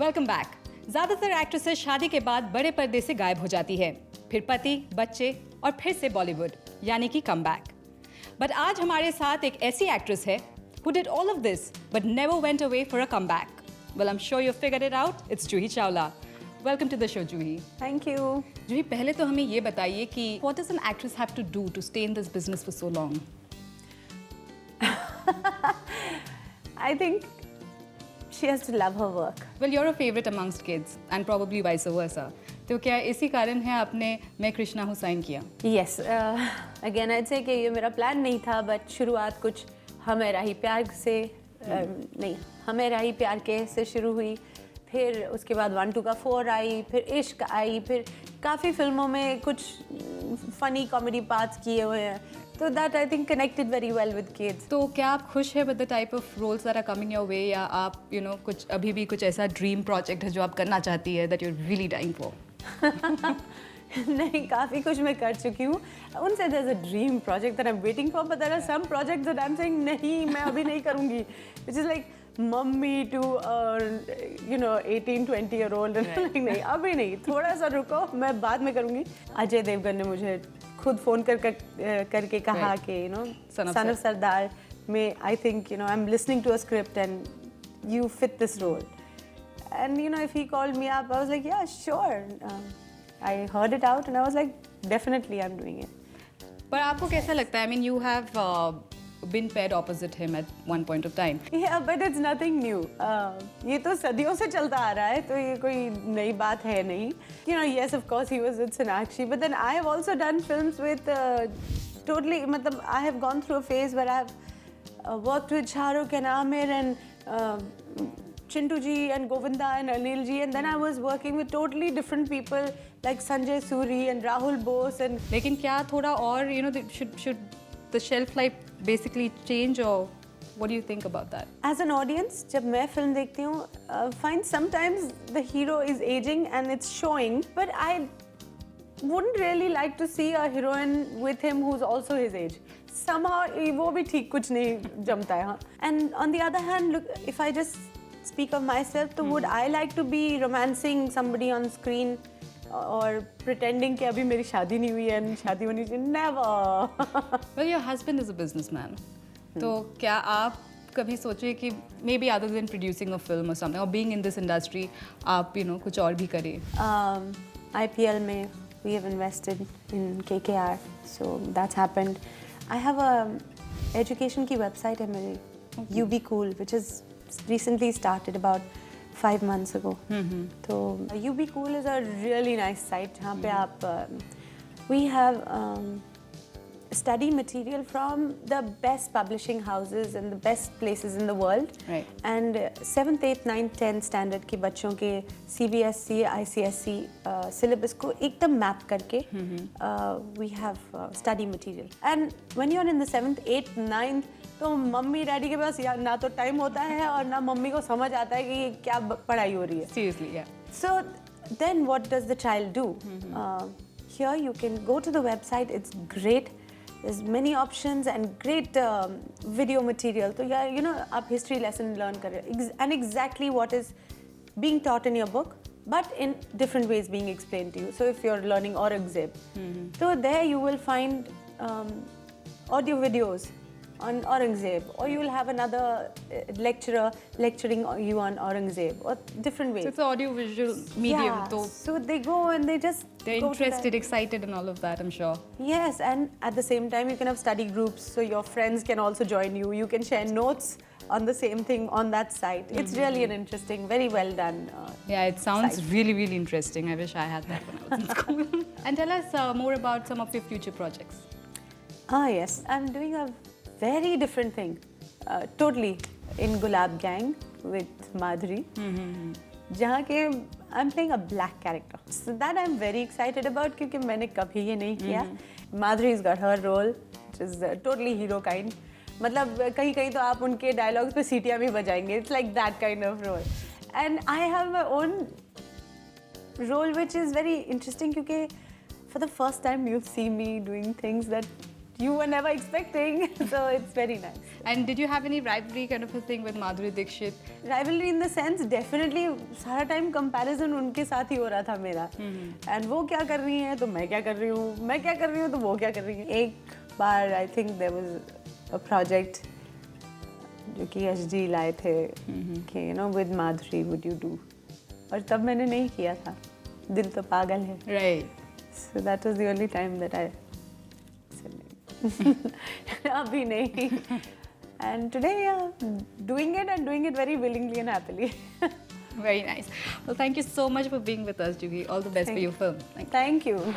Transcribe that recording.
Welcome back. ज्यादातर actresses शादी के बाद बड़े पर्दे से गायब हो जाती है, फिर पति, बच्चे और फिर से बॉलीवुड, यानी कि कमबैक। बट आज हमारे साथ एक ऐसी एक्ट्रेस है who did all of this but never went away for a comeback. Well, I'm sure you figured it out. It's Juhi Chawla. Welcome to the show, Juhi. Thank you. Juhi, पहले तो हमें ये बताइए कि what does an actress have to do to stay in this business for so long? I think she has to love her work. Well, you're a favorite amongst kids and probably vice versa. तो क्या इसी कारण है आपने मैं कृष्णा हूँ sign किया? Yes. Again, I'd say कि ये मेरा प्लान नहीं था, but शुरुआत कुछ हमें राही प्यार से नहीं, हमें राही प्यार के से शुरू हुई। फिर उसके बाद 1-2 का 4 आई, फिर इश्क आई, फिर काफ़ी फिल्मों में कुछ फनी कॉमेडी पार्ट्स किए हुए हैं। तो that I think connected very well with kids. तो क्या आप खुश हैं with the type of roles that are coming your way, या आप कुछ अभी भी कुछ ऐसा ड्रीम प्रोजेक्ट है जो आप करना चाहती है that you are really dying for? नहीं, काफ़ी कुछ मैं कर चुकी हूँ। उनसे there is a dream project that I am waiting for, but there are some projects that I am saying नहीं, मैं अभी नहीं करूँगी, which is like mummy to 18-20 year old. नहीं, अभी नहीं, थोड़ा सा रुको, मैं बाद में करूँगी। अजय देवगन ने मुझे खुद फ़ोन करके कहा कि सन ऑफ सरदार में I think I am listening to a script and you fit this role. And if he called me up, I was like, yeah, sure. I heard it out and I was like, definitely I'm doing it. पर आपको कैसा लगता है? I mean, you have been paired opposite him at one point of time. Yeah, but it's nothing new. ये तो सदियों से चलता आ रहा है, तो ये कोई नई बात है नहीं. Yes, of course he was with Sonakshi, but then I have also done films with totally, मतलब I have gone through a phase where I have worked with Shah Rukh and Aamir and Chintu ji and Govinda and Anil ji, and then I was working with totally different people like Sanjay Suri and Rahul Bose and. लेकिन क्या थोड़ा और should the shelf life basically change, or what do you think about that? As an audience, जब मैं film देखती हूँ, find sometimes the hero is aging and it's showing, but I wouldn't really like to see a heroine with him who's also his age. Somehow वो भी ठीक कुछ नहीं जमता है, हाँ. And on the other hand, look, if I just speak of myself, तो would I like to be romancing somebody on screen or pretending कि अभी मेरी शादी नहीं हुई है and शादी होनी चाहिए? Never. Well, your husband is a businessman. तो क्या आप कभी सोचे कि maybe other than producing a film or something or being in this industry, आप कुछ और भी करें? IPL में we have invested in KKR, so that's happened. I have a education की website है मेरी, UB Cool, which is recently started about 5 months ago. So UB Cool is a really nice site जहाँ पे आप we have study material from the best publishing houses and the best places in the world. Right. And 7th, 8th, 9th, 10th standard के बच्चों के CBSE, ICSE syllabus को एकदम map करके we have study material. And when you're in the 7th, 8th, 9th, तो mummy daddy के पास ना तो टाइम होता है और ना मम्मी को समझ आता है कि क्या पढ़ाई हो रही है. Seriously, yeah. So then what does the child do? Here you can go to the website. It's great. There's many options and great video material. So yeah, आप history lesson learn कर रहे हो and exactly what is being taught in your book, but in different ways being explained to you. So if you're learning Aurangzeb, so there you will find audio videos on Aurangzeb, or you will have another lecturer lecturing you on Aurangzeb, or different ways. So it's an audio-visual medium. Yeah. So they go and they just they're go interested, excited, and all of that, I'm sure. Yes, and at the same time you can have study groups, so your friends can also join you. You can share notes on the same thing on that site. It's really an interesting, very well done. Yeah, it sounds site. really, really interesting. I wish I had that when I was in school. And tell us more about some of your future projects. Yes, I'm doing a very different thing, totally in Gulab Gang with Madhuri, जहाँ के I'm playing a black character. So that I'm very excited about क्योंकि मैंने कभी ये नहीं किया. Madhuri's got her role, which is totally hero kind. मतलब कहीं कहीं तो आप उनके dialogues पे सीटियाँ भी बजाएंगे. It's like that kind of role. And I have my own role which is very interesting क्योंकि for the first time you'll see me doing things that you were never expecting. So it's very nice. And did you have any rivalry kind of a thing with Madhuri Dixit? Rivalry in the sense, definitely सारा time comparison उनके साथ ही हो रहा था मेरा. And वो क्या कर रही हैं तो मैं क्या कर रही हूँ, मैं क्या कर रही हूँ तो वो क्या कर रही है. एक बार I think there was a project जो कि HD लाए थे कि you know with Madhuri would you do, और तब मैंने नहीं किया था. दिल तो पागल है. Right. So that was the only time that I said no. Abhi nahi. And today, yeah, doing it and doing it very willingly and happily. Very nice. Well, thank you so much for being with us, Juhi. All the best for your film. Thank you. Thank you.